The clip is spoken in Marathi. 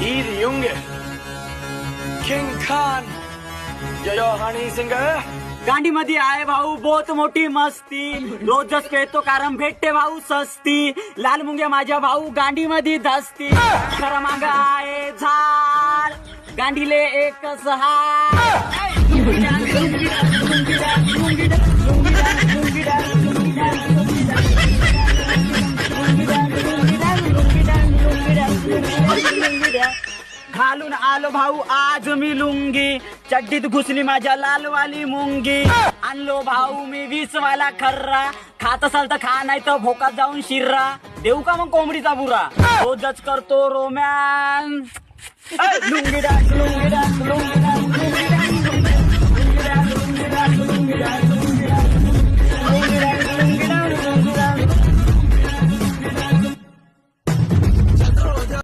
ईद युंगे किंग खान जयो हनी सिंग गांडी मध्ये आहे भाऊ बहुत मोठी मस्ती रोजच पेतो कारण भेटते भाऊ सस्ती लाल मुंग्या माझ्या भाऊ गांडी मध्ये धसती खरं माग आहे झाड गांडीले एकच घालून आलो भाऊ आज मी लुंगी चड्डीत घुसली माझ्या लालवाली मुंगी आणलो भाऊ मी 20 वाला खर्रा खात असाल तर खा नाही तर भोकात जाऊन शिर्रा देऊ का मग कोंबडीचा बुरा रोजच करतो romance lungi dance lungi dance lungi dance lungi dance lungi dance lungi dance lungi dance